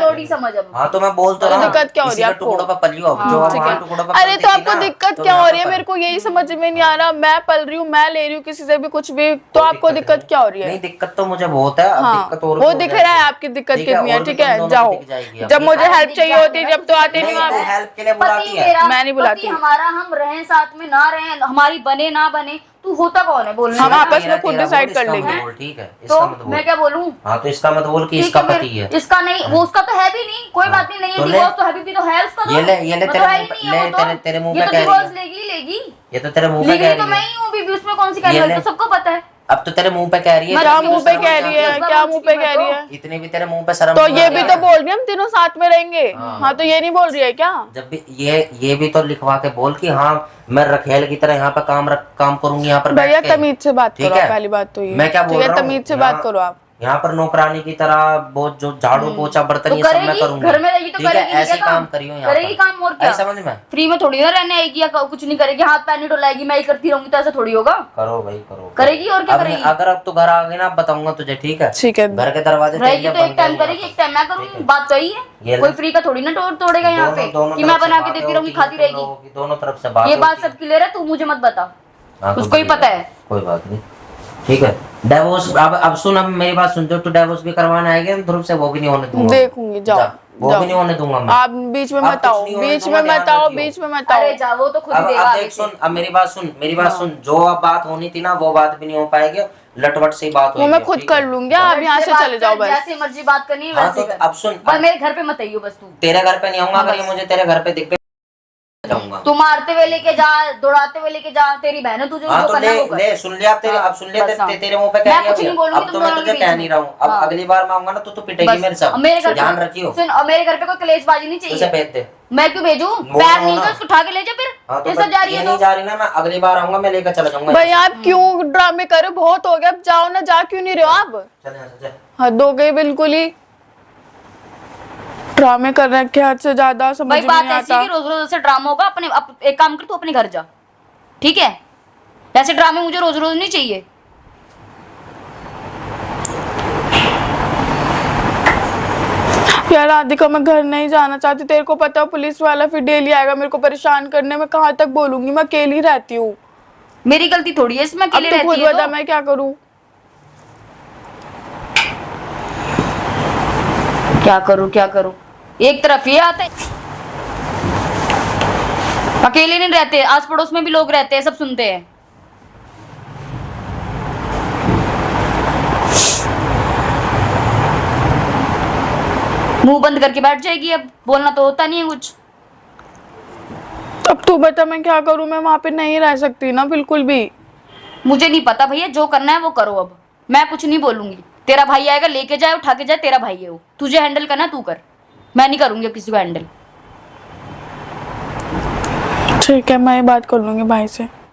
लोडी समझ अब। हाँ तो मैं बोल तो रहा हूँ दिक्कत क्या हो रही है आपको? टुकड़ों पे पली हो, जो ठीक वहाँ टुकड़ों है। पे अरे पलती तो थी आपको ना, दिक्कत तो क्या यहाँ हो पे रही है? पल- मेरे को यही समझ में नहीं आ रहा। मैं पल रही हूँ, मैं ले रही हूँ किसी से भी कुछ भी, तो आपको दिक्कत क्या हो रही है? नहीं दिक्कत तो मुझे बहुत है, अब हाँ, दिक्कत और वो भी हो दिख जाएगी। रहा है आपकी दिक्कत ठीक है, कितनी है। और भी ठीक तुम है, दोनों जाओ। को दिख जाएगी अब। जब मुझे अरे हेल्प दिख चाहिए जाएगी होती है ना, जब तो आते नहीं नहीं, हो तो आप। हेल्प के लिए बुलाती पति है। मेरा, मैं नहीं बुलाती। पति हमारा, हम रहें साथ में ना रहें, हमारी बने ना बने, तू होता कौन है बोलने हम का? आपस में तेरा- खुद तेरा डिसाइड बोल, कर इसका लेंगे। मत बोल, ठीक है, तो इसका मत बोल। मैं क्या बोलूं? हाँ तो इसका मत बोल कि ठीक इसका है, पति है। इसका नहीं, वो उसका तो है भी नहीं, कोई बात नहीं, नहीं है तो ले। डिवोर्स तो है भी तो है उसका तो। ये ले वो तेरे तो है ही मुंह पे- नहीं है, ले वो तो। तेरे मुंह ये पे तो कह रही डिवोर्स है। लेगी लेगी, ये तो तेरे मुंह पे लीगली कह तो रही मैं है। ही हूँ बीबी, उसमें कौन सी कह ये रही है? ले। तो सबको पता है। अब तो तेरे मुंह पे कह रही है, क्या जबकि मुंह तू पे शर्म कह नहीं रही आती है? है। क्या मुंह पे कह रही है? इतनी भी तेरे मुंह पे शर्म तो नहीं ये आती भी है? तो बोल रही है हम तीनों साथ में रहेंगे। हाँ तो ये नहीं बोल रही है क्या? जब भी ये भी तो लिखवा के बोल कि हाँ मैं रखेल की तरह यहाँ पे काम करूंगी यहाँ पर बैठ भैया के। तमीज से बात ठीक करो, है? पहली बात तो ये। मैं क्या बोल ठीक है, रहा हूँ? तमीज से यहाँ- बात करो आप। यहाँ पर नौकरानी की तरह बहुत जो झाड़ू पोछा बर्तन तो ये सब मैं करेगी, करूंगी। घर में रहेगी तो ठीक है, करेगी नहीं ऐसे क्या काम काम? करियो यहाँ करेगी पर। काम और क्या? ऐसा समझ में फ्री में थोड़ी ना रहने आएगी या कुछ नहीं करेगी, हाथ पैर नहीं डोलाएगी, मैं ही करती रहूंगी, तो ऐसा थोड़ी होगा। करो भाई करो। करेगी और क्या अब करेगी? अगर अब तू घर आ गई ना बताऊंगा तुझे, ठीक है? ठीक है। घर के दरवाजे तेरे रहेगी लिए तो बंद एक टाइम हैं करेगी, यहाँ एक टाइम मैं करूंगी, बात तो यही ये है। ले। कोई फ्री का थोड़ी ना तोड़ेगा यहाँ पे दोनों कि मैं तरफ से बना के बातें देती रहूंगी, होती हैं, खाती तुम रहेगी। लोगों की दोनों तरफ से बात ये बात होती है। सब क्लियर है, तू मुझे मत बता, हाँ, तो उसको ही ठीक पता है। कोई बात नहीं, ठीक है। डिवोर्स अब सुन, अब मेरी बात सुन, जो तू डिवोर्स भी करवाने आएगी ध्रुव से, वो भी नहीं होने दूंगा। देखूंगी, जाओ वो जाओ। भी नहीं होने दूंगा मैं। आप बीच में अब मत कुछ आओ, नहीं होने बीच दूंगा, में ध्यान मत आओ, रखियो। बीच में मत आओ। अरे जा, वो तो खुद ही अब देगा देख आगे से। सुन, अब मेरी बात सुन, जो अब बात होनी थी ना वो बात भी नहीं हो पाएगी, लटवट से ही बात वो होगी। मैं खुद ठीक कर है? लूंगी, आप यहाँ से चले जाओ बस। जैसे मर्जी बात करनी है हाँ, वैसे तो कर। अब सुन, बस मेरे घर पे मत आइयो बस तू। तेरे घर पे नहीं आऊंगा, हाँ, अगर ये बस। मुझे तेरे घर पे दिख गई जाऊंगा। तू मारते हुए लेके जा, दौड़ाते हुए लेके जा, तेरी बहन है, तुझे हाँ जो तो करना है वो कर। ले सुन लिया, अब तेरे हाँ, अब सुन लिया, बस हाँ। तेरे मुंह पे मैं कह कुछ दिया नहीं बोलूंगी अब तो तुम मैं दोनों तुझे के कह बीच नहीं में। रहा हूँ। अब हाँ। अगली बार मैं आऊंगा ना तो तू पिटेगी बस, मेरे साथ। अब मेरे घर पे- ध्यान रखियो। सुन, अब मेरे घर पे कोई कलेशबाजी नहीं उसे चाहिए। भेज दे। मैं क्यों भेजूं? वो पैर ना नहीं होना। तो उसको उठा के ले जा फिर। हाँ तो ये सब जा रही ये है नहीं तो जा रही ना, मैं अगली बार आऊंगा, मैं लेकर चला जाऊंगा। भाई आप क्यों ड्रामे कर रहे हो? बहुत हो गया, अब जाओ ना, जा क्यों नहीं रहे हो आप? चल यहाँ से, चल। हद हो गई बिल्कुल ही, ड्रामे कर रखे हैं हद से ज्यादा, समझ भाई में बात नहीं ऐसी आता। कि रोज रोज ऐसे ड्रामा होगा, एक काम कर, तू अपने घर जा, ठीक है? ऐसे ड्रामे मुझे रोज रोज नहीं चाहिए। यार राधिका, मैं घर नहीं जाना चाहती, तेरे को पता है पुलिस वाला फिर डेली आएगा मेरे को परेशान करने, में कहाँ तक बोलूंगी? मैं अकेली रहती हूँ। मेरी गलती थोड़ी है इसमें, अब अकेले तो खुद रहती है बता तो। मैं क्या करूँ? क्या करूं? एक तरफ ये आता है, अकेले नहीं रहते, आस पड़ोस में भी लोग रहते हैं, सब सुनते हैं। मुंह बंद करके बैठ जाएगी, अब बोलना तो होता नहीं है कुछ। अब तू बता मैं क्या करूँ? मैं वहां पे नहीं रह सकती ना बिल्कुल भी। मुझे नहीं पता भैया, जो करना है वो करो, अब मैं कुछ नहीं बोलूंगी। तेरा भाई आएगा, लेके जाए, उठा के जाए, तेरा भाई है वो, तुझे हैंडल करना तू कर, मैं नहीं करूंगी अब किसी को हैंडल। ठीक है, मैं ये बात कर लूंगी भाई से।